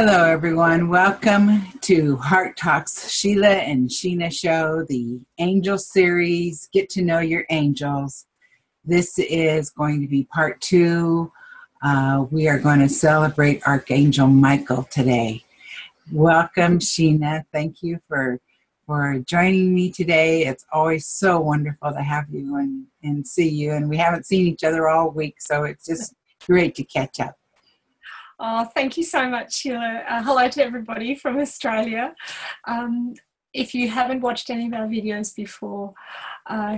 Hello, everyone. Welcome to Heart Talks Sheila and Sheena Show, the Angel Series, Get to Know Your Angels. This is going to be part 2. We are going to celebrate Archangel Michael today. Welcome, Sheena. Thank you for joining me today. It's always so wonderful to have you and see you. And we haven't seen each other all week, so it's just great to catch up. Oh, thank you so much, Sheila. Hello to everybody from Australia. If you haven't watched any of our videos before,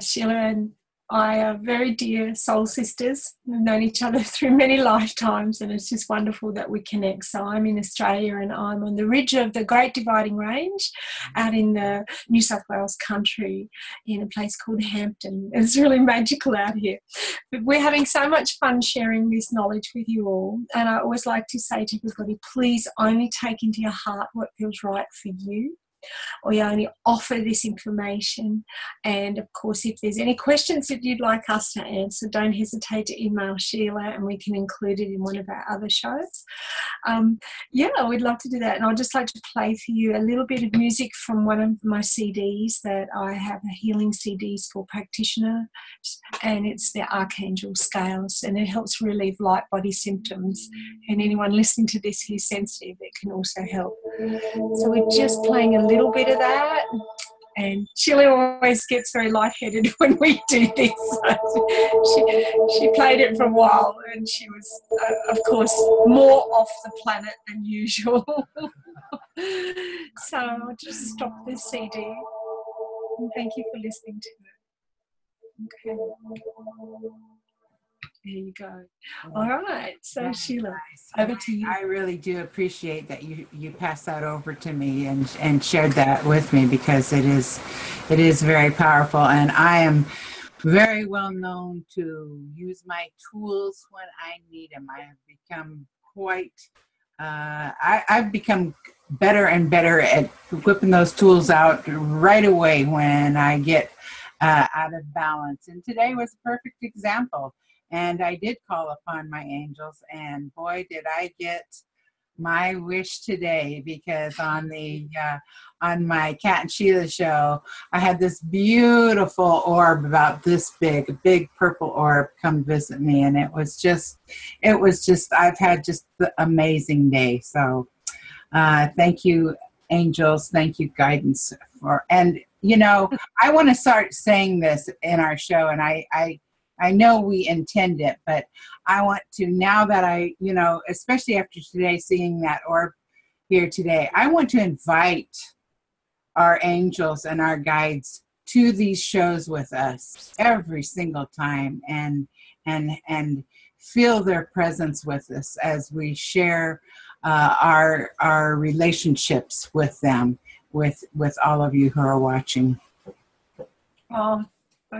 Sheila and I are very dear soul sisters. We've known each other through many lifetimes, and it's just wonderful that we connect. So I'm in Australia and I'm on the ridge of the Great Dividing Range out in the New South Wales country in a place called Hampton. It's really magical out here. But we're having so much fun sharing this knowledge with you all. And I always like to say to everybody, please only take into your heart what feels right for you. We only offer this information, and of course if there's any questions that you'd like us to answer, don't hesitate to email Sheila and we can include it in one of our other shows. We'd love to do that. And I'd just like to play for you a little bit of music from one of my CDs that I have, a healing CDs for practitioner, and it's the Archangel Scales, and it helps relieve light body symptoms, and anyone listening to this who's sensitive, it can also help. So we're just playing a little bit of that, and Sheila always gets very lightheaded when we do this. She played it for a while, and she was, of course, more off the planet than usual. So I'll just stop the CD, and thank you for listening to it. Okay. There you go. All right. So Sheila, over to you. I really do appreciate that you passed that over to me and shared that with me, because it is very powerful, and I am very well known to use my tools when I need them. I have become I've become better and better at whipping those tools out right away when I get out of balance. And today was a perfect example. And I did call upon my angels, and boy, did I get my wish today, because on my Cat and Sheila show, I had this beautiful orb about this big, a big purple orb come visit me, and it was just, I've had just the amazing day. So thank you, angels. Thank you, guidance. And I want to start saying this in our show, and I know we intend it, but I want to, now that especially after today, seeing that orb here today, I want to invite our angels and our guides to these shows with us every single time, and feel their presence with us as we share our relationships with them, with all of you who are watching. Oh.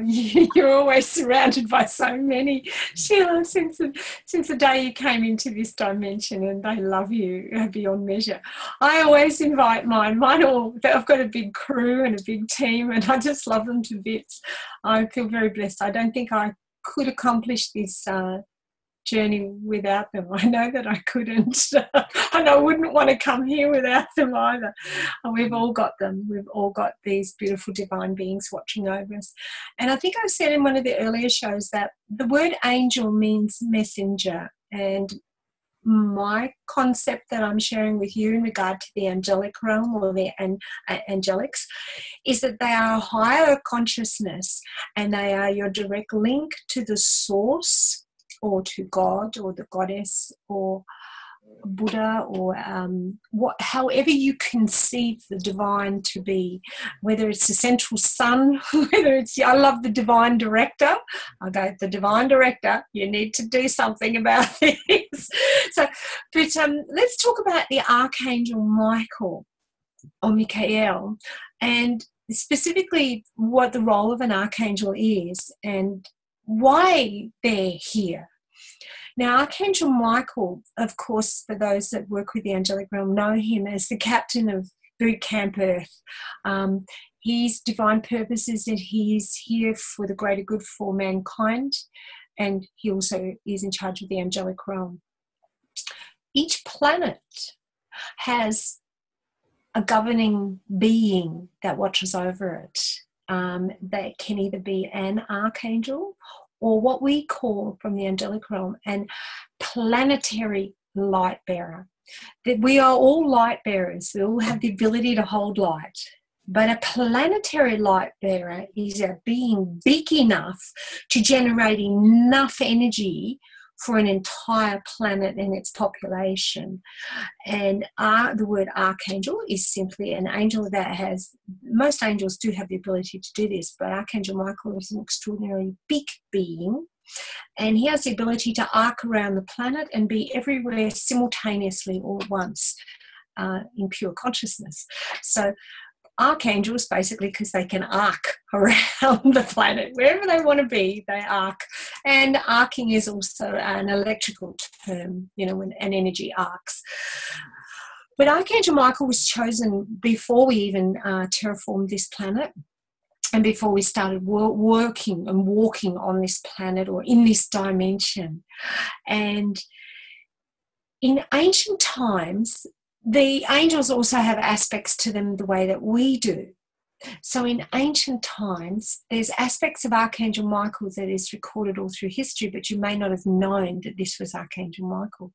You're always surrounded by so many, Sheila, since the day you came into this dimension, and they love you beyond measure. I always invite mine. I've got a big crew and a big team, and I just love them to bits. I feel very blessed. I don't think I could accomplish this journey without them. I know that I couldn't, and I wouldn't want to come here without them either. We've all got them. We've all got these beautiful divine beings watching over us. And I think I said in one of the earlier shows that the word angel means messenger, and my concept that I'm sharing with you in regard to the angelic realm, or the angelics, is that they are a higher consciousness, and they are your direct link to the source, or to God, or the goddess, or Buddha, or however you conceive the divine to be, whether it's the central sun, whether it's, I love the divine director. I go, the divine director, you need to do something about this. But let's talk about the Archangel Michael, or Michael, and specifically what the role of an archangel is, and why they're here. Now, Archangel Michael, of course, for those that work with the angelic realm, know him as the captain of Boot Camp Earth. His divine purpose is that he is here for the greater good for mankind, and he also is in charge of the angelic realm. Each planet has a governing being that watches over it. That can either be an archangel or what we call from the angelic realm an planetary light bearer. That we are all light bearers. We all have the ability to hold light. But a planetary light bearer is a being big enough to generate enough energy for an entire planet and its population. And the word archangel is simply an angel that has, most angels do have the ability to do this, but Archangel Michael is an extraordinarily big being, and he has the ability to arc around the planet and be everywhere simultaneously all at once in pure consciousness. So archangels, basically, because they can arc around the planet wherever they want to be, they arc. And arcing is also an electrical term, you know, when an energy arcs. But Archangel Michael was chosen before we even terraformed this planet, and before we started working and walking on this planet or in this dimension. And in ancient times, the angels also have aspects to them the way that we do. So in ancient times, there's aspects of Archangel Michael that is recorded all through history, but you may not have known that this was Archangel Michael.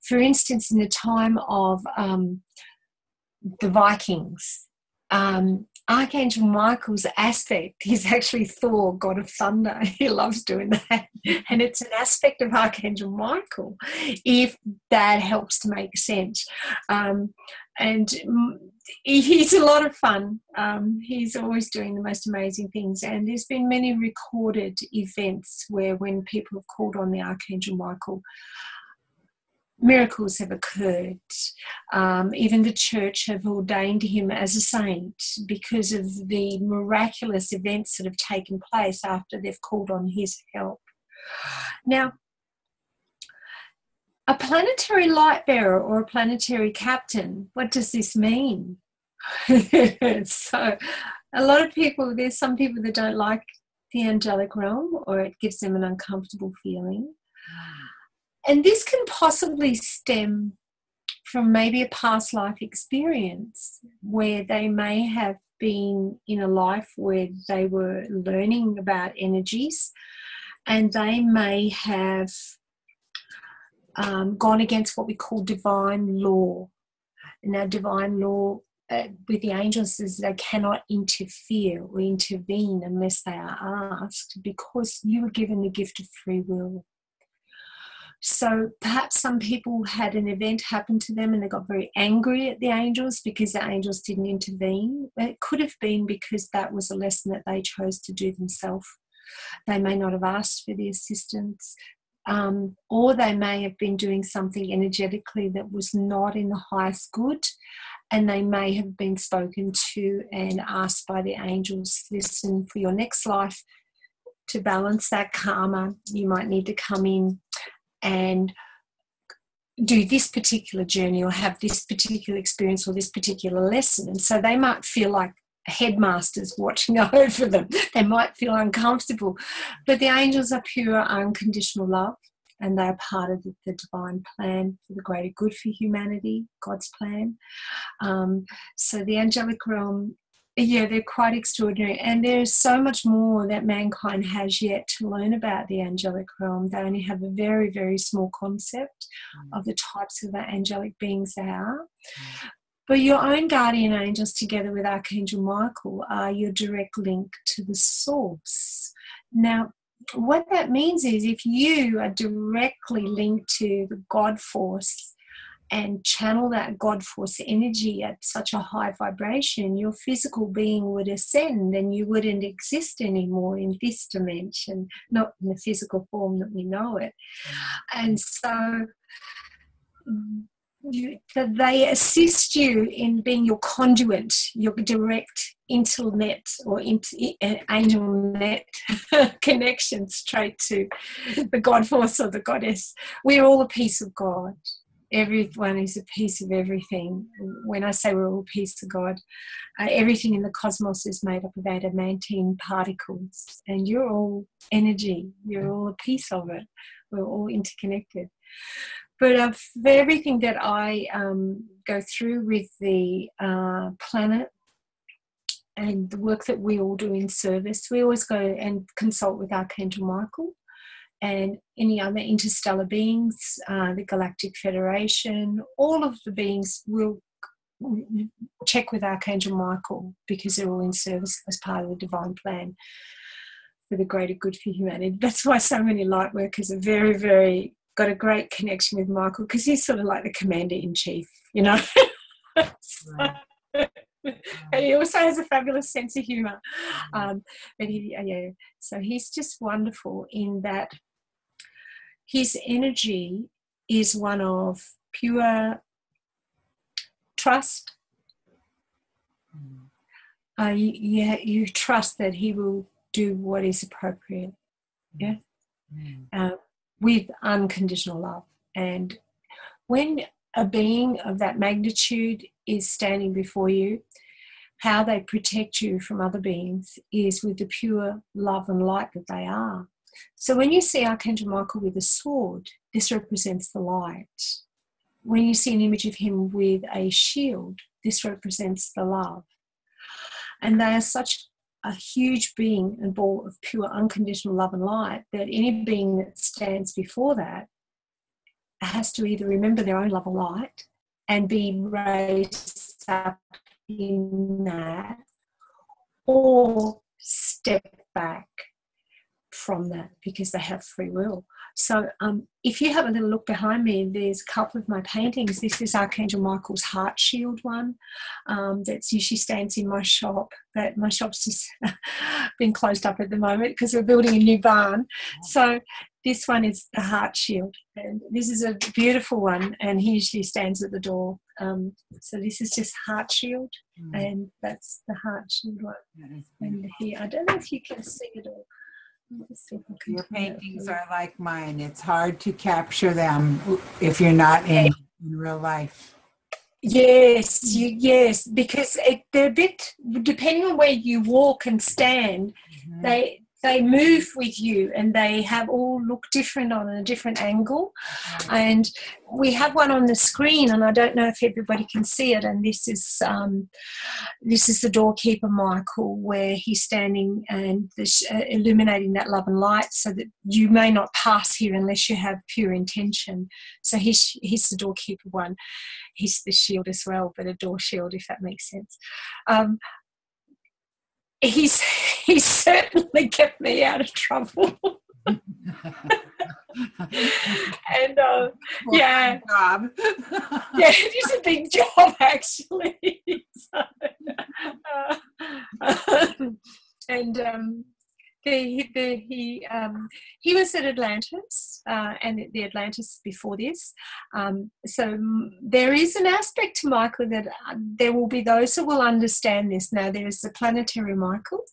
For instance, in the time of the Vikings, Archangel Michael's aspect is actually Thor, god of thunder. He loves doing that. And it's an aspect of Archangel Michael, if that helps to make sense. And he's a lot of fun. He's always doing the most amazing things. And there's been many recorded events where when people have called on the Archangel Michael, miracles have occurred. Even the church have ordained him as a saint because of the miraculous events that have taken place after they've called on his help. Now, a planetary light bearer or a planetary captain, what does this mean? So a lot of people, there's some people that don't like the angelic realm, or it gives them an uncomfortable feeling. And this can possibly stem from maybe a past life experience where they may have been in a life where they were learning about energies, and they may have gone against what we call divine law. Now, divine law with the angels is they cannot interfere or intervene unless they are asked, because you were given the gift of free will. So perhaps some people had an event happen to them and they got very angry at the angels because the angels didn't intervene. It could have been because that was a lesson that they chose to do themselves. They may not have asked for the assistance, or they may have been doing something energetically that was not in the highest good, and they may have been spoken to and asked by the angels, listen, for your next life, to balance that karma, you might need to come in and do this particular journey or have this particular experience or this particular lesson. And so they might feel like headmasters watching over them. They might feel uncomfortable. But the angels are pure, unconditional love, and they are part of the divine plan for the greater good for humanity, God's plan. So the angelic realm, yeah, they're quite extraordinary. And there's so much more that mankind has yet to learn about the angelic realm. They only have a very, very small concept of the types of the angelic beings they are. But your own guardian angels, together with Archangel Michael, are your direct link to the source. Now, what that means is if you are directly linked to the God force and channel that God force energy at such a high vibration, your physical being would ascend and you wouldn't exist anymore in this dimension, not in the physical form that we know it. And so they assist you in being your conduit, your direct internet or angel net connection straight to the God force or the goddess. We're all a piece of God. Everyone is a piece of everything. When I say we're all a piece of God, everything in the cosmos is made up of adamantine particles, and you're all energy. You're all a piece of it. We're all interconnected. But for everything that I go through with the planet and the work that we all do in service, we always go and consult with Archangel Michael and any other interstellar beings, the Galactic Federation. All of the beings will check with Archangel Michael because they're all in service as part of the divine plan for the greater good for humanity. That's why so many light workers are very, very got a great connection with Michael, because he's sort of like the commander-in-chief, you know. Right. And he also has a fabulous sense of humour. So he's just wonderful in that his energy is one of pure trust. You trust that he will do what is appropriate, with unconditional love. And when a being of that magnitude is standing before you, how they protect you from other beings is with the pure love and light that they are. So when you see Archangel Michael with a sword, this represents the light. When you see an image of him with a shield, this represents the love. And they are such a huge being and ball of pure unconditional love and light that any being that stands before that has to either remember their own love and light and be raised up in that, or step back from that because they have free will. So if you have a little look behind me, there's a couple of my paintings. This is Archangel Michael's heart shield one that's usually stands in my shop, but my shop's just been closed up at the moment because we're building a new barn. So this one is the heart shield, and this is a beautiful one, and he usually stands at the door. So this is just heart shield, and that's the heart shield one. And here, I don't know if you can see it all. Your paintings are like mine. It's hard to capture them if you're not in real life. Yes, yes, because they're a bit, depending on where you walk and stand, they move with you, and they have all look different on a different angle. And we have one on the screen, and I don't know if everybody can see it. And this is the doorkeeper Michael, where he's standing and illuminating that love and light, so that you may not pass here unless you have pure intention. So he's the doorkeeper one. He's the shield as well, but a door shield, if that makes sense. He's certainly kept me out of trouble. And job. It is a big job actually. He was at Atlantis, and the Atlantis before this. So there is an aspect to Michael that there will be those who will understand this. Now there is the planetary Michael,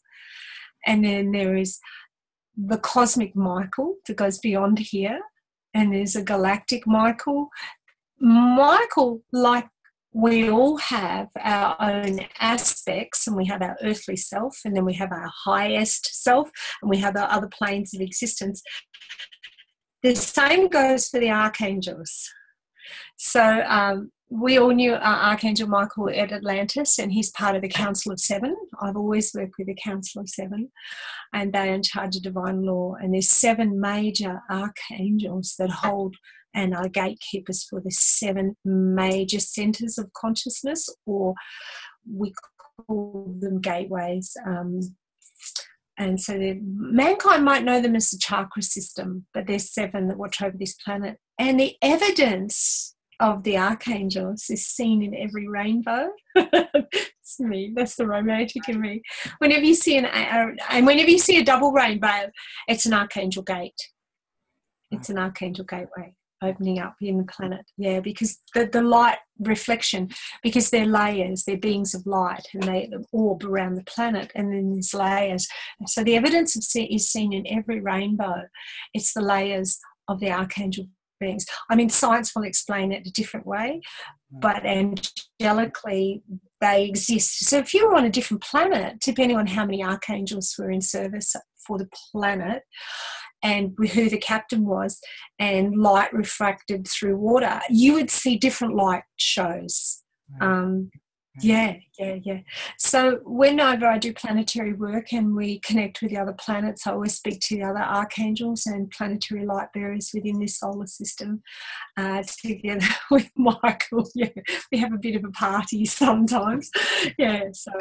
and then there is the cosmic Michael that goes beyond here, and there's a galactic Michael. Michael, like we all have our own aspects, and we have our earthly self, and then we have our highest self, and we have our other planes of existence. The same goes for the archangels. So we all knew Archangel Michael at Atlantis, and he's part of the Council of Seven. I've always worked with the Council of Seven, and they're in charge of divine law. And there's 7 major archangels that hold and are gatekeepers for the 7 major centers of consciousness, or we call them gateways. And so mankind might know them as the chakra system, but there's 7 that watch over this planet. And the evidence of the archangels is seen in every rainbow. It's me, that's the romantic in me. Whenever you see whenever you see a double rainbow, it's an archangel gate. It's an archangel gateway opening up in the planet. Yeah, because the light reflection, because they're layers, they're beings of light, and they orb around the planet, and then there's layers. So the evidence is seen in every rainbow. It's the layers of the archangel beings. I mean, science will explain it a different way, but angelically they exist. So if you were on a different planet, depending on how many archangels were in service for the planet, and who the captain was, and light refracted through water, you would see different light shows. Yeah. So whenever I do planetary work and we connect with the other planets, I always speak to the other archangels and planetary light bearers within this solar system together with Michael. Yeah, we have a bit of a party sometimes. Yeah, so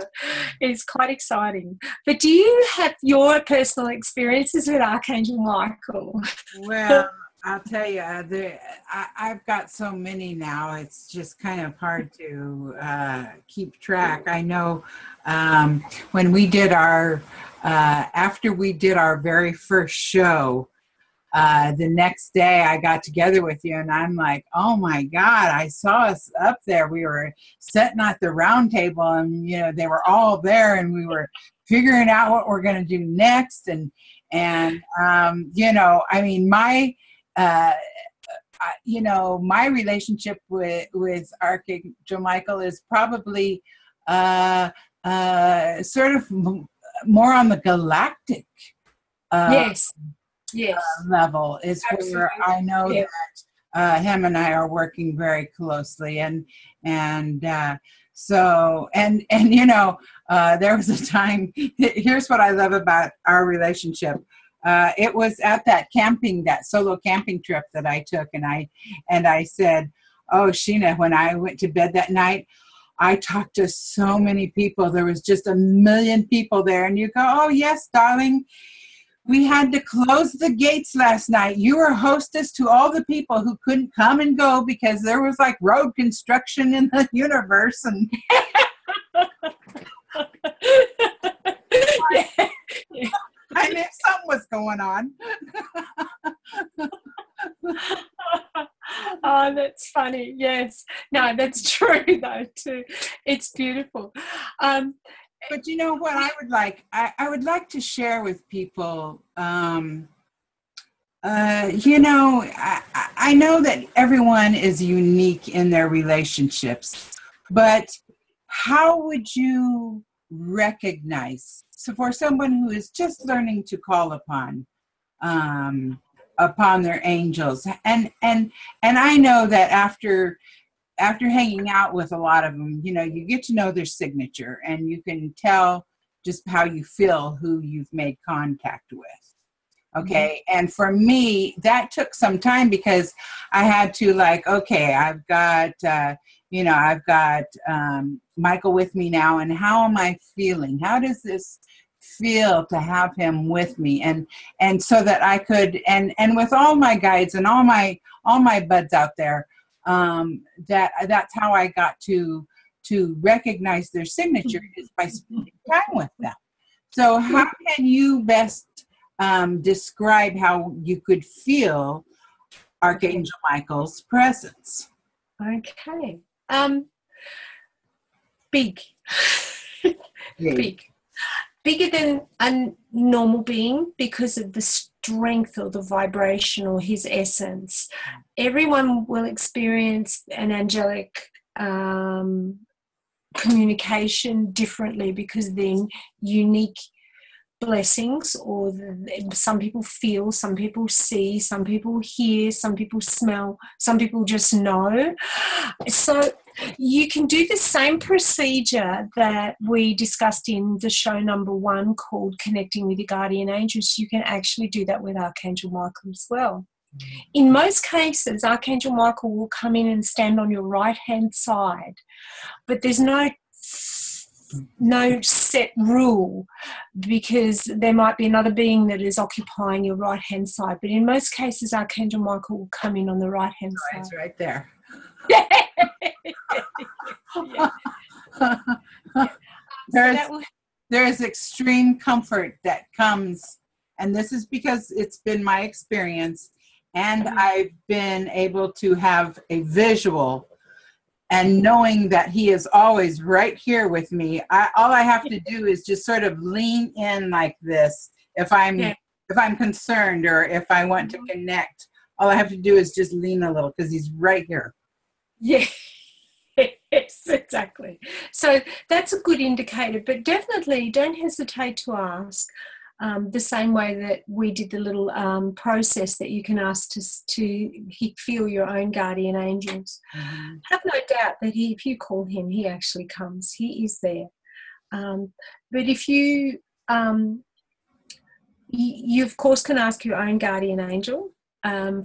it's quite exciting. But do you have your personal experiences with Archangel Michael? Well, I'll tell you, I've got so many now. It's just kind of hard to keep track. I know when we did after we did our very first show, the next day I got together with you and I'm like, oh my God, I saw us up there. We were sitting at the round table and, they were all there and we were figuring out what we're going to do next. And I mean, my relationship with Archangel Michael is probably sort of more on the galactic Yes. level is Absolutely. where I know that him and I are working very closely, there was a time. Here's what I love about our relationship. It was at that solo camping trip that I took, and I said, "Oh, Sheena, when I went to bed that night, I talked to so many people. There was just 1 million people there." And you go, "Oh, yes, darling. We had to close the gates last night. You were hostess to all the people who couldn't come and go because there was like road construction in the universe." And yeah. I knew something was going on. Oh, that's funny. Yes. No, that's true though too. It's beautiful. But you know what I would like? I would like to share with people, I know that everyone is unique in their relationships, but how would you recognize, so for someone who is just learning to call upon their angels, and I know that after hanging out with a lot of them, you get to know their signature and you can tell just how you feel who you've made contact with. Okay. Mm-hmm. And for me, that took some time because I had to I've got Michael with me now, and how am I feeling? How does this feel to have him with me? And so that I could, and with all my guides and all my buds out there, that's how I got to recognize their signature, is by spending time with them. So how can you best describe how you could feel Archangel Michael's presence? Okay. Big. Bigger than a normal being because of the strength or the vibration or his essence. Everyone will experience an angelic communication differently because they're unique blessings, or some people feel, some people see, some people hear, some people smell, some people just know. So you can do the same procedure that we discussed in the show number 1 called Connecting with Your Guardian Angels. You can actually do that with Archangel Michael as well. In most cases, Archangel Michael will come in and stand on your right-hand side, but there's no set rule, because there might be another being that is occupying your right-hand side. But in most cases, Archangel Michael will come in on the right-hand side. It's right there. There's extreme comfort that comes, and this is because it's been my experience, and I've been able to have a visual, and knowing that he is always right here with me. All I have to do is just sort of lean in like this. If I'm concerned, or if I want to connect, all I have to do is just lean a little, because he's right here. Yeah. Yes, exactly. So that's a good indicator, but definitely don't hesitate to ask, the same way that we did the little process that you can ask to feel your own guardian angels. Mm-hmm. Have no doubt that if you call him, he actually comes. He is there. But if you of course can ask your own guardian angel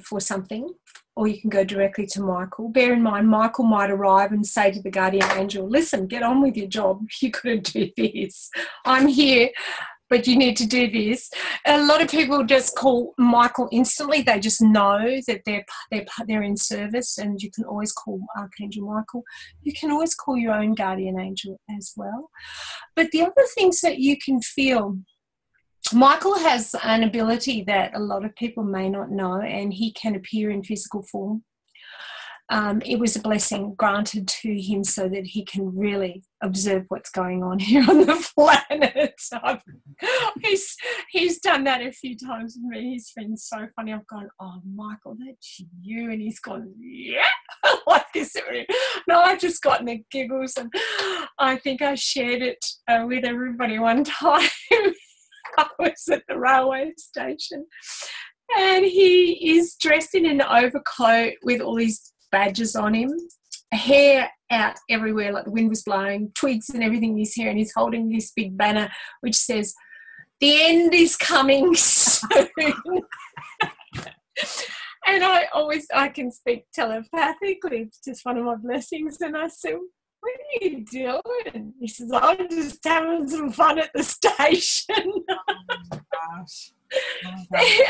for something, or you can go directly to Michael. Bear in mind, Michael might arrive and say to the guardian angel, listen, get on with your job. You've got to do this. I'm here, but you need to do this. A lot of people just call Michael instantly. They just know that they're in service, and you can always call Archangel Michael. You can always call your own guardian angel as well. But the other things that you can feel, Michael has an ability that a lot of people may not know, and he can appear in physical form. It was a blessing granted to him so that he can really observe what's going on here on the planet. He's done that a few times with me. He's been so funny. I've gone, oh, Michael, that's you. And he's gone, yeah, like this. No, I've just gotten the giggles, and I think I shared it with everybody one time. I was at the railway station, and he is dressed in an overcoat with all these badges on him, hair out everywhere like the wind was blowing, twigs and everything in his hair, and he's holding this big banner which says, the end is coming soon. And I can speak telepathically. It's just one of my blessings. And I said, what are you doing? He says, I'm just having some fun at the station. Oh, gosh.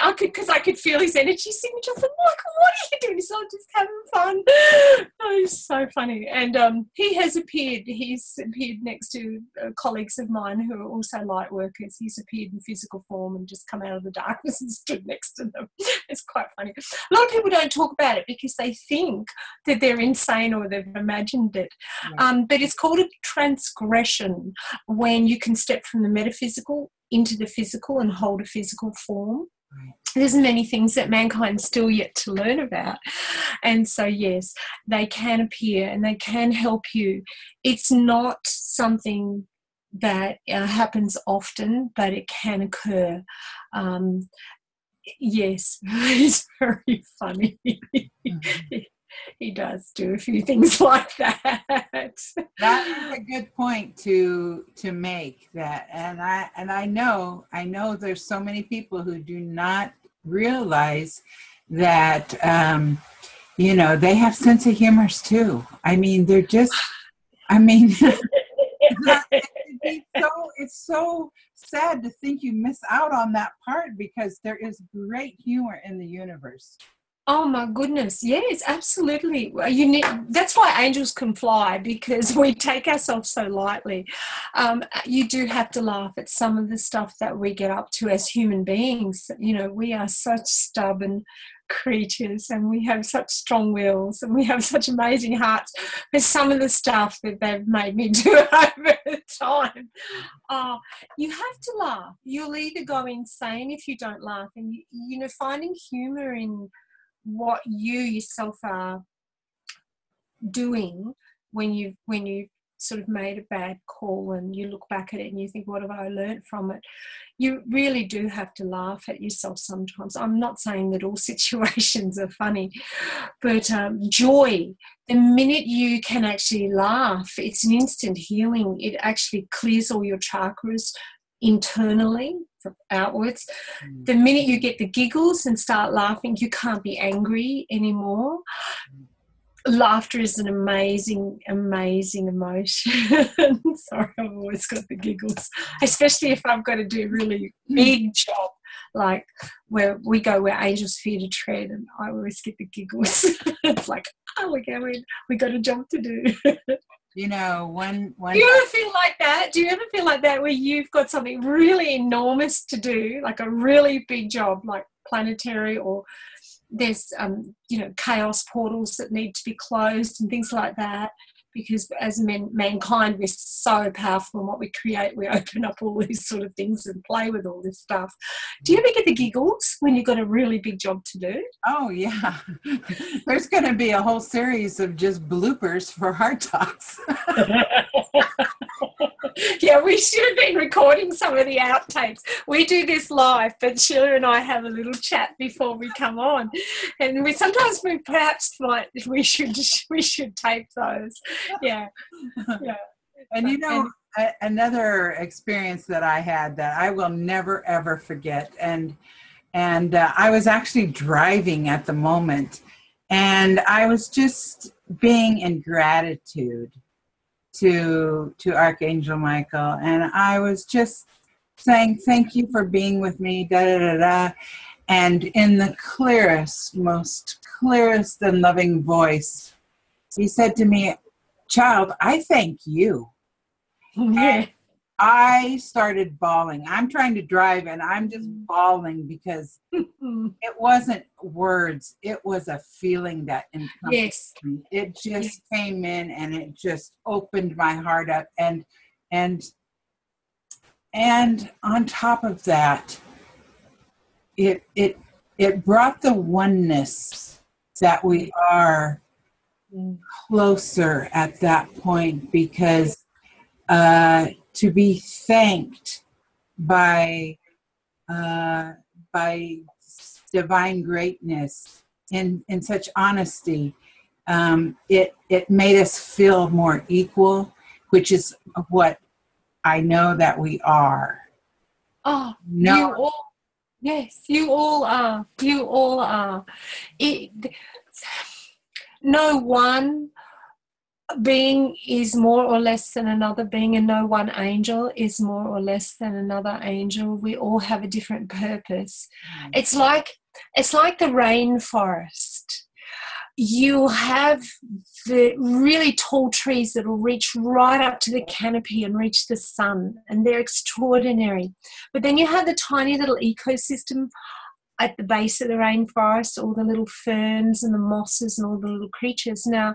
Oh, Because I could feel his energy signature. I thought, Michael, what are you doing? He said, I'm just having fun. Oh, he's so funny. And he has appeared. He's appeared next to colleagues of mine who are also light workers. He's appeared in physical form and just come out of the darkness and stood next to them. It's quite funny. A lot of people don't talk about it because they think that they're insane or they've imagined it. Yeah. But it's called a transgression, when you can step from the metaphysical into the physical and hold a physical form. Right. There's many things that mankind's still yet to learn about. And so, yes, they can appear and they can help you. It's not something that happens often, but it can occur. Yes, it's very funny. Mm-hmm. He does do a few things like that. That is a good point to make. That, and I know there's so many people who do not realize that they have sense of humors too. I mean, they're just. I mean, it's so sad to think you miss out on that part, because there is great humor in the universe. Oh my goodness, yes, absolutely. That's why angels can fly, because we take ourselves so lightly. You do have to laugh at some of the stuff that we get up to as human beings. We are such stubborn creatures, and we have such strong wills, and we have such amazing hearts. There's some of the stuff that they've made me do over time. You have to laugh. You'll either go insane if you don't laugh. And finding humour in what you yourself are doing when you sort of made a bad call, and you look back at it and you think, what have I learned from it? You really do have to laugh at yourself sometimes. I'm not saying that all situations are funny, but joy, the minute you can actually laugh, it's an instant healing. It actually clears all your chakras internally from outwards. The minute you get the giggles and start laughing, you can't be angry anymore. Laughter is an amazing, amazing emotion. Sorry, I've always got the giggles, especially if I've got to do a really big job, like where angels fear to tread, and I always get the giggles. It's like, oh, we got a job to do. When do you ever feel like that? Do you ever feel like that, where you've got something really enormous to do, like a really big job, like planetary, or there's chaos portals that need to be closed and things like that, because as mankind, we're so powerful in what we create. We open up all these sort of things and play with all this stuff. Do you ever get the giggles when you've got a really big job to do? Oh yeah. There's going to be a whole series of just bloopers for Heart Talks. Yeah, we should have been recording some of the outtakes. We do this live, but Sheila and I have a little chat before we come on, and we sometimes we should tape those. Yeah, yeah. And another experience that I had that I will never ever forget, and I was actually driving at the moment, and I was just being in gratitude to Archangel Michael, and I was just saying thank you for being with me, da da da da, and in the most clearest and loving voice, he said to me, "Child, I thank you." Yeah. And I started bawling. I'm trying to drive and I'm just bawling because it wasn't words. It was a feeling that encompassed me. It just came in and it just opened my heart up. And on top of that, it brought the oneness that we are closer at that point, because to be thanked by divine greatness in such honesty, it made us feel more equal, which is what I know that we are. Oh, no. You all, yes, you all are. You all are. No one being is more or less than another being, and no one angel is more or less than another angel. We all have a different purpose. It's like the rainforest. You have the really tall trees that will reach right up to the canopy and reach the sun, and they're extraordinary. But then you have the tiny little ecosystem at the base of the rainforest, all the little ferns and the mosses and all the little creatures. Now,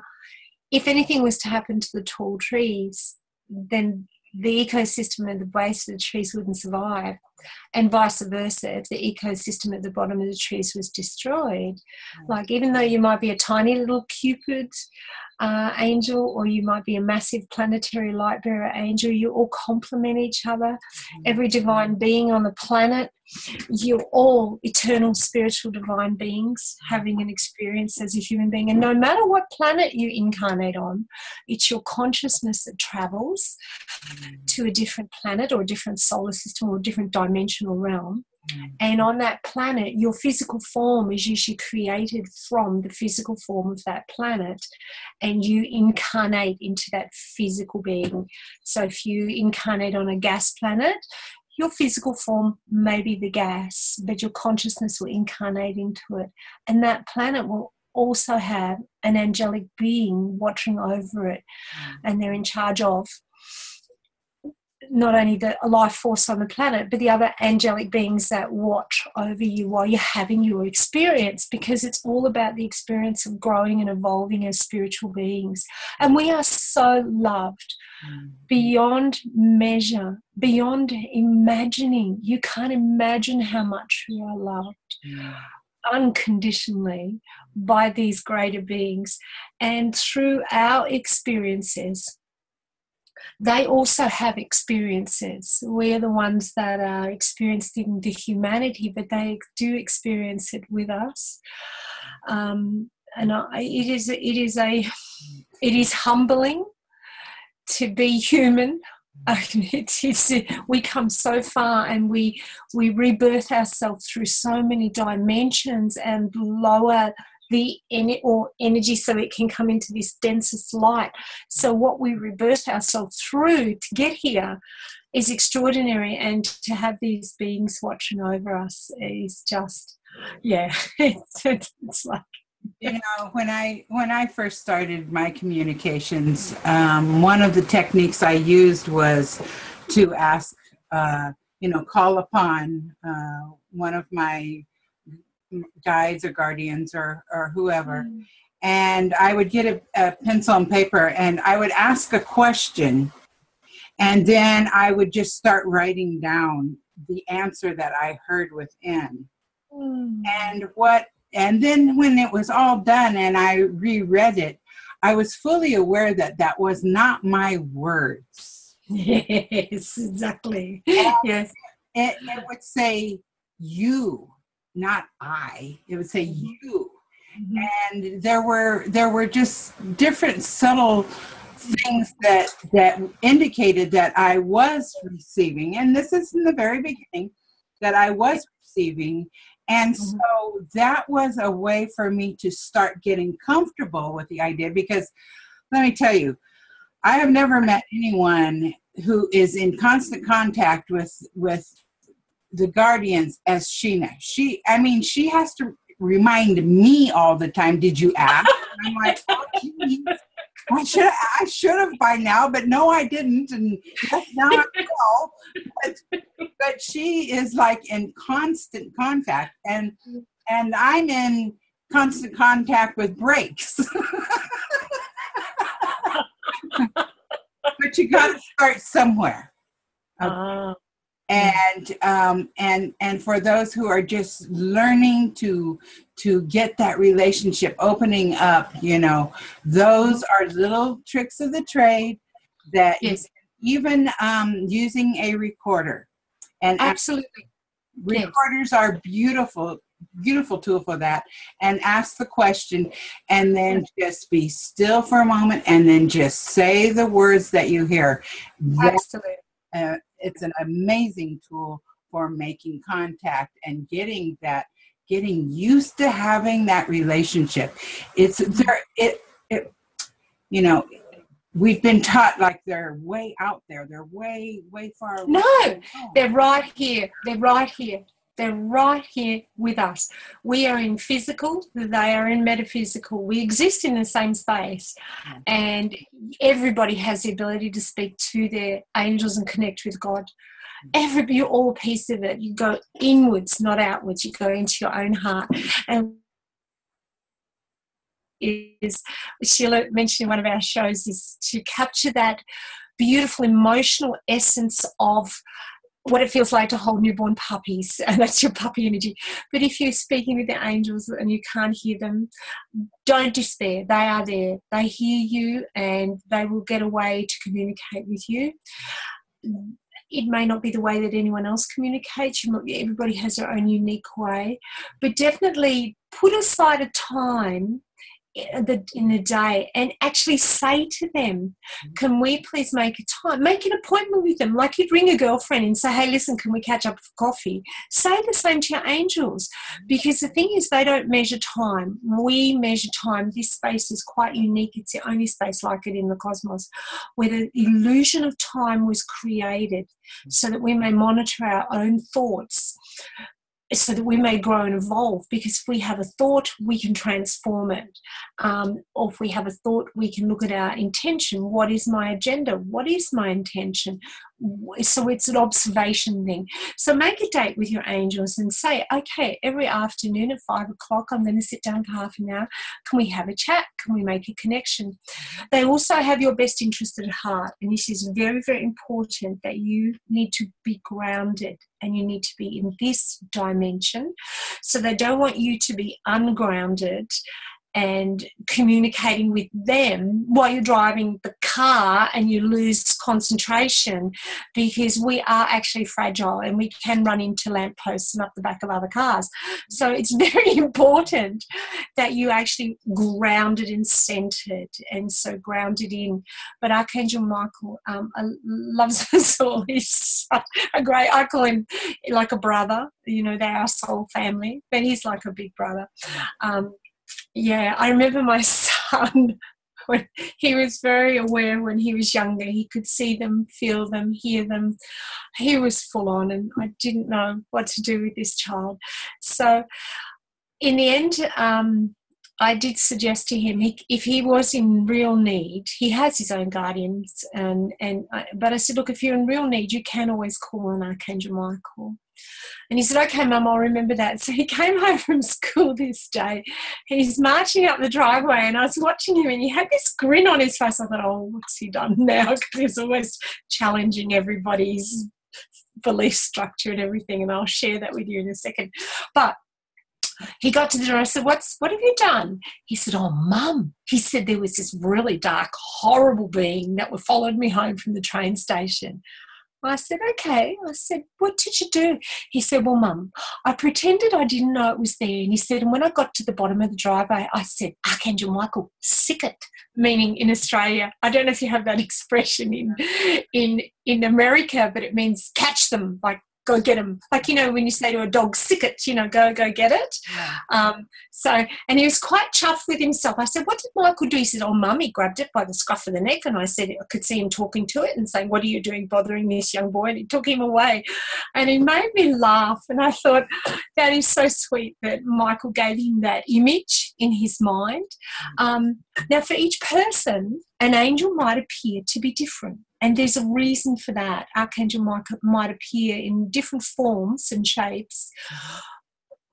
if anything was to happen to the tall trees, then the ecosystem at the base of the trees wouldn't survive, and vice versa. If the ecosystem at the bottom of the trees was destroyed, like even though you might be a tiny little Cupid angel, or you might be a massive planetary light bearer angel, you all complement each other. Every divine being on the planet, you're all eternal spiritual divine beings having an experience as a human being. And no matter what planet you incarnate on, it's your consciousness that travels to a different planet or a different solar system or a different dimensional realm. And on that planet, your physical form is usually created from the physical form of that planet, and you incarnate into that physical being. So if you incarnate on a gas planet, your physical form may be the gas, but your consciousness will incarnate into it. And that planet will also have an angelic being watching over it, and they're in charge of not only the life force on the planet, but the other angelic beings that watch over you while you're having your experience, because it's all about the experience of growing and evolving as spiritual beings. And we are so loved beyond measure, beyond imagining. You can't imagine how much you are loved unconditionally by these greater beings. And through our experiences, they also have experiences. We're the ones that are experiencing the humanity, but they do experience it with us. It is humbling to be human. We come so far, and we rebirth ourselves through so many dimensions and lower the energy so it can come into this densest light. So what we rebirth ourselves through to get here is extraordinary, and to have these beings watching over us is just, it's like, when I first started my communications, one of the techniques I used was to ask, call upon one of my guides or guardians or whoever, and I would get a pencil and paper, and I would ask a question, and then I would just start writing down the answer that I heard within. And then when it was all done and I reread it, I was fully aware that that was not my words. Yes, exactly. And Yes. it would say you, not I. It would say you. Mhm. And there were just different subtle things that indicated that I was receiving, and this is in the very beginning, that I was receiving. And Mhm. so that was a way for me to start getting comfortable with the idea, because let me tell you, I have never met anyone who is in constant contact with the guardians as Sheena. She has to remind me all the time, did you ask? And I'm like, oh, geez. I should have by now, but no, I didn't. And yes, now I will. But she is like in constant contact, and I'm in constant contact with breaks. But you got to start somewhere. Okay. Ah, And for those who are just learning to get that relationship opening up, those are little tricks of the trade that you yes, even using a recorder. And absolutely. Yes. recorders are beautiful tool for that. And ask the question, and then just be still for a moment, and then just say the words that you hear. Absolutely. It's an amazing tool for making contact and getting used to having that relationship. It's there. It you know we've been taught like they're way out there. They're way far away. No, Oh, they're right here. They're right here. They're right here with us. We are in physical, they are in metaphysical. We exist in the same space, and everybody has the ability to speak to their angels and connect with God. You're all a piece of it. You go inwards, not outwards. You go into your own heart. And is Sheila mentioned in one of our shows is to capture that beautiful emotional essence of what it feels like to hold newborn puppies, and that's your puppy energy. But if you're speaking with the angels and you can't hear them, don't despair. They are there. They hear you, and they will get a way to communicate with you. It may not be the way that anyone else communicates. Everybody has their own unique way, but definitely put aside a time in the day and actually say to them, can we please make a time, make an appointment with them, like you'd ring a girlfriend and say, hey, listen, can we catch up for coffee? Say the same to your angels, because the thing is, they don't measure time. We measure time. This space is quite unique. It's the only space like it in the cosmos, where the illusion of time was created so that we may monitor our own thoughts, so that we may grow and evolve. Because if we have a thought, we can transform it. Or if we have a thought, we can look at our intention. What is my agenda? What is my intention? So it's an observation thing. So make a date with your angels and say, okay, every afternoon at 5 o'clock, I'm going to sit down for half an hour. Can we have a chat? Can we make a connection? They also have your best interest at heart. And this is very, very important, that you need to be grounded and you need to be in this dimension. So they don't want you to be ungrounded and communicating with them while you're driving the car and you lose concentration, because we are actually fragile and we can run into lampposts and up the back of other cars. So it's very important that you actually grounded and centered, and so grounded in. But Archangel Michael loves us all. He's a great, I call him like a brother. They're our soul family, but he's like a big brother. Yeah, I remember my son, when he was very aware when he was younger. He could see them, feel them, hear them. He was full on, and I didn't know what to do with this child. So in the end, I did suggest to him, if he was in real need, he has his own guardians, but I said, look, if you're in real need, you can always call on Archangel Michael. And he said, okay, Mum, I'll remember that. So he came home from school this day and he's marching up the driveway, and I was watching him and he had this grin on his face. I thought, oh, what's he done now? Because he's always challenging everybody's belief structure and everything, and I'll share that with you in a second. But He got to the door. I said, what have you done? He said, oh, Mum. He said there was this really dark, horrible being that followed me home from the train station. I said, okay. I said, what did you do? He said, well, Mum, I pretended I didn't know it was there. And he said, and when I got to the bottom of the driveway, I said, Archangel Michael, sick it, meaning in Australia. I don't know if you have that expression in America, but it means catch them, like go get them. Like, when you say to a dog, sick it, go get it. Yeah. And he was quite chuffed with himself. I said, what did Michael do? He said, oh, Mum, he grabbed it by the scruff of the neck. And I said, I could see him talking to it and saying, what are you doing bothering this young boy? And he took him away. And he made me laugh. And I thought, that is so sweet that Michael gave him that image in his mind. Now, for each person, an angel might appear to be different. And there's a reason for that. Archangel Michael might appear in different forms and shapes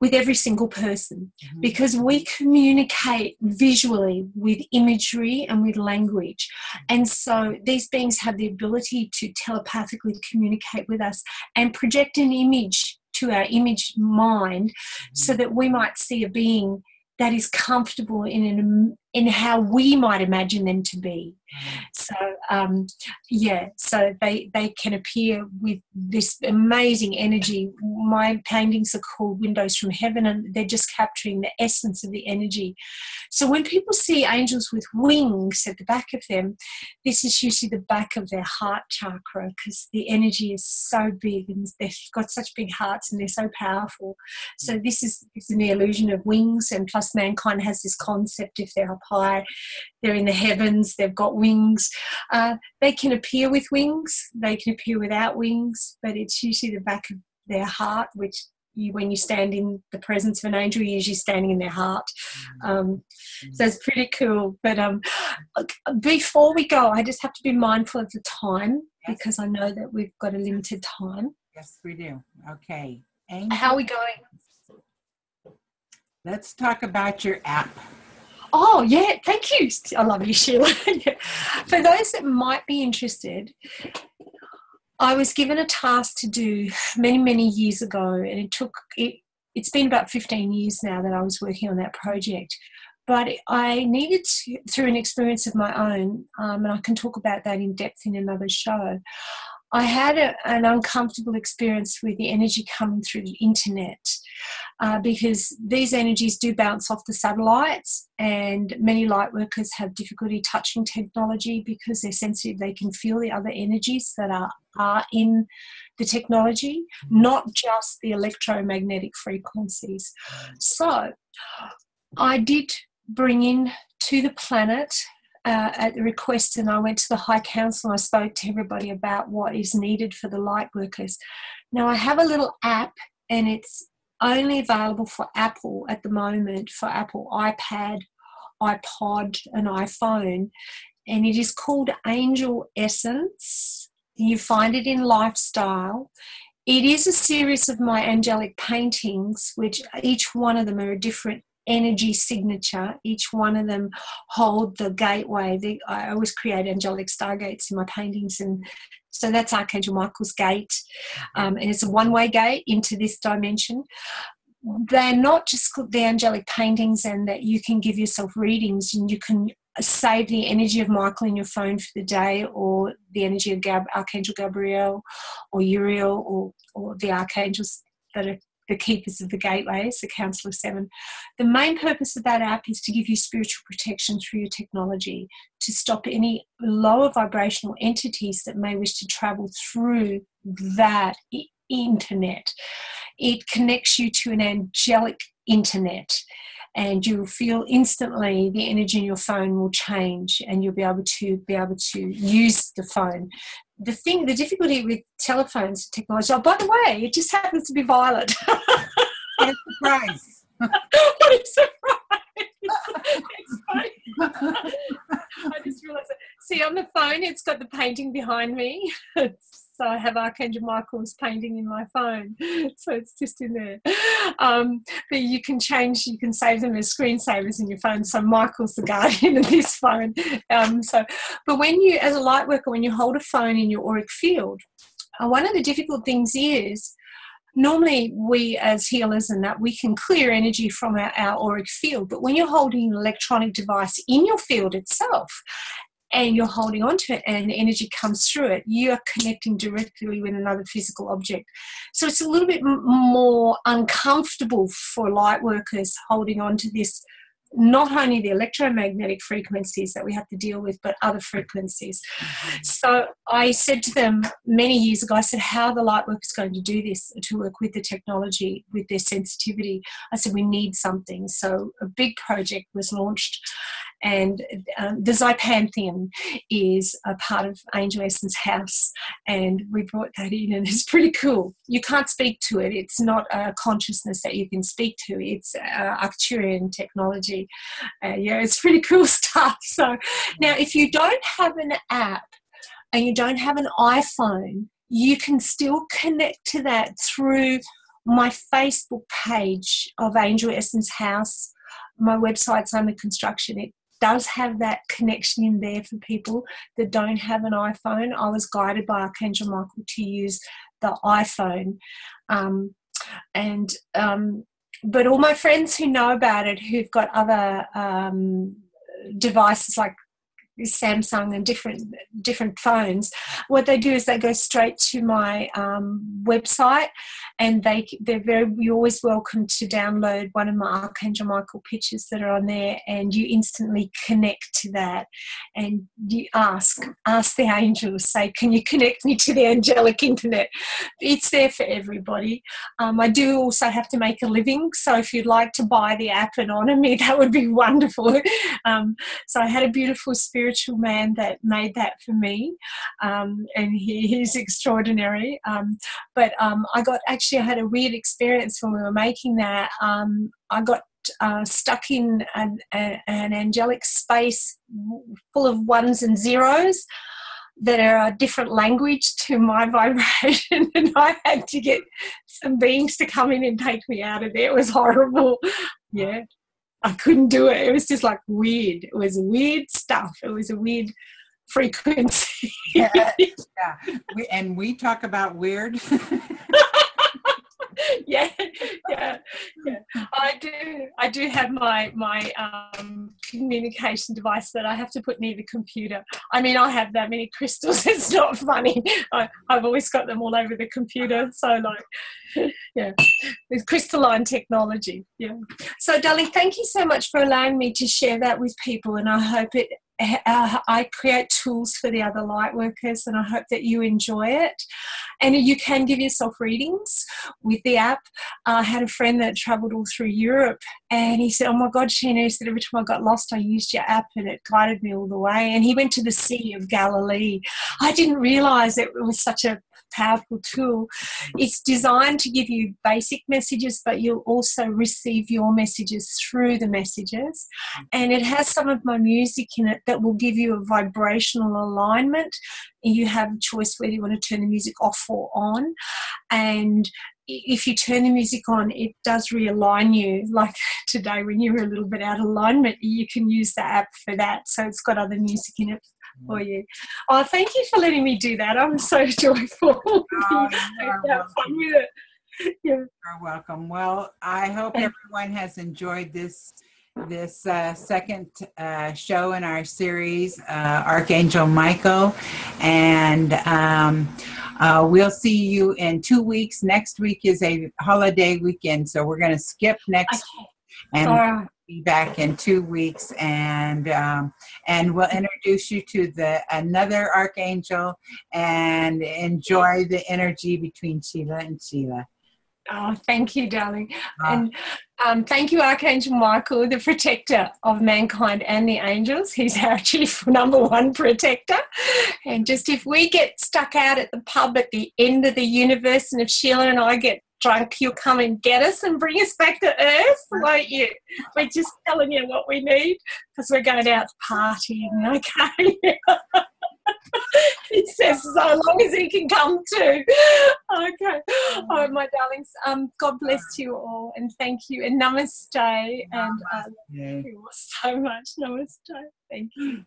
with every single person, because we communicate visually with imagery and with language. And so these beings have the ability to telepathically communicate with us and project an image to our image mind so that we might see a being that is comfortable in how we might imagine them to be. So, so they can appear with this amazing energy. My paintings are called Windows from Heaven, and they're just capturing the essence of the energy. So when people see angels with wings at the back of them, this is usually the back of their heart chakra, because the energy is so big and they've got such big hearts and they're so powerful. So this is the illusion of wings, and plus mankind has this concept, if they're up high, they're in the heavens, they've got wings. They can appear with wings, they can appear without wings, but it's usually the back of their heart, which when you stand in the presence of an angel, you're usually standing in their heart. So it's pretty cool. But before we go, I just have to be mindful of the time, because I know that we've got a limited time. Yes, we do. Okay. How are we going? Let's talk about your app. Oh, yeah, thank you. I love you, Sheila. For those that might be interested, I was given a task to do many, many years ago, and it's been about 15 years now that I was working on that project. But I needed to, through an experience of my own, and I can talk about that in depth in another show, I had an uncomfortable experience with the energy coming through the internet, because these energies do bounce off the satellites, and many light workers have difficulty touching technology because they're sensitive. They can feel the other energies that are in the technology, not just the electromagnetic frequencies. So I did bring in to the planet at the request, and I went to the High Council and I spoke to everybody about what is needed for the light workers. Now, I have a little app, and it's only available for Apple at the moment, for Apple iPad, iPod and iPhone, and it is called Angel Essence. You find it in Lifestyle. It is a series of my angelic paintings, which each one of them are a different energy signature. Each one of them hold the gateway. I always create angelic stargates in my paintings, and so that's Archangel Michael's gate, and it's a one-way gate into this dimension. They're not just the angelic paintings, and that you can give yourself readings, and you can save the energy of Michael in your phone for the day, or the energy of Archangel Gabriel or Uriel, or the archangels that are the keepers of the gateways, the Council of Seven. The main purpose of that app is to give you spiritual protection through your technology, to stop any lower vibrational entities that may wish to travel through that internet. It connects you to an angelic internet, and you'll feel instantly the energy in your phone will change, and you'll be able to use the phone. The difficulty with telephones and technology, oh, by the way, it just happens to be violet. What a surprise. What a surprise. It's funny. I just realised that. See, on the phone, it's got the painting behind me. So I have Archangel Michael's painting in my phone. So it's just in there. But you can save them as screensavers in your phone. So Michael's the guardian of this phone. But when you, as a light worker, when you hold a phone in your auric field, one of the difficult things is normally we as healers and that we can clear energy from our auric field, but when you're holding an electronic device in your field itself and you're holding on to it and energy comes through it, you're connecting directly with another physical object. So it's a little bit more uncomfortable for light workers holding on to this, not only the electromagnetic frequencies that we have to deal with, but other frequencies. So I said to them many years ago, I said, how are the light workers going to do this, to work with the technology, with their sensitivity? I said, we need something. So a big project was launched, and the Zypantheum is a part of Angel Essence House, and we brought that in, and it's pretty cool. You can't speak to it. It's not a consciousness that you can speak to. It's Arcturian technology. Yeah, it's pretty cool stuff. So now if you don't have an app and you don't have an iPhone, you can still connect to that through my Facebook page of Angel Essence House. My website's under construction. It does have that connection in there for people that don't have an iPhone. I was guided by Archangel Michael to use the iPhone. But all my friends who know about it, who've got other devices like Samsung and different phones, what they do is they go straight to my website, and you're always welcome to download one of my Archangel Michael pictures that are on there, and you instantly connect to that, and you ask the angels, say, can you connect me to the angelic internet? It's there for everybody. I do also have to make a living, so if you'd like to buy the app and honour me, that would be wonderful. So I had a beautiful spiritual man that made that for me, and he's extraordinary. But I had a weird experience when we were making that. I got stuck in an angelic space full of ones and zeros that are a different language to my vibration, and I had to get some beings to come in and take me out of there. It was horrible. Yeah, I couldn't do it. It was just like weird. It was weird stuff. It was a weird frequency. Yeah. We talk about weird. yeah. I do have my communication device that I have to put near the computer. I mean, I have that many crystals. It's not funny. I've always got them all over the computer. So with crystalline technology. Yeah. So, darling, thank you so much for allowing me to share that with people, and I hope I create tools for the other light workers, and I hope that you enjoy it. And you can give yourself readings with the app. I had a friend that travelled all through Europe, and he said, oh my God, Sheena, he said, every time I got lost, I used your app and it guided me all the way. And he went to the Sea of Galilee. I didn't realise it was such a powerful tool. It's designed to give you basic messages, but you'll also receive your messages through the messages. And it has some of my music in it that will give you a vibrational alignment. You have a choice whether you want to turn the music off or on. And if you turn the music on, it does realign you. Like today, when you were a little bit out of alignment, you can use the app for that. So it's got other music in it for you. Oh, thank you for letting me do that. I'm so joyful. Oh, have fun with it. Yeah. You're welcome. Well, I hope everyone has enjoyed this second show in our series, Archangel Michael, and we'll see you in 2 weeks. Next week is a holiday weekend, so we're going to skip next week, and we'll be back in 2 weeks, and we'll introduce you to another Archangel and enjoy the energy between Sheila and Sheila. Oh, thank you, darling. And thank you, Archangel Michael, the protector of mankind and the angels. He's our chief number one protector. And just if we get stuck out at the pub at the end of the universe, and if Sheila and I get drunk, you'll come and get us and bring us back to Earth, won't you? We're just telling you what we need because we're going out partying, okay? He says so long as he can come too. Okay. Oh, my darlings, God bless you all, and thank you, and namaste, and I love you all so much. Namaste. Thank you.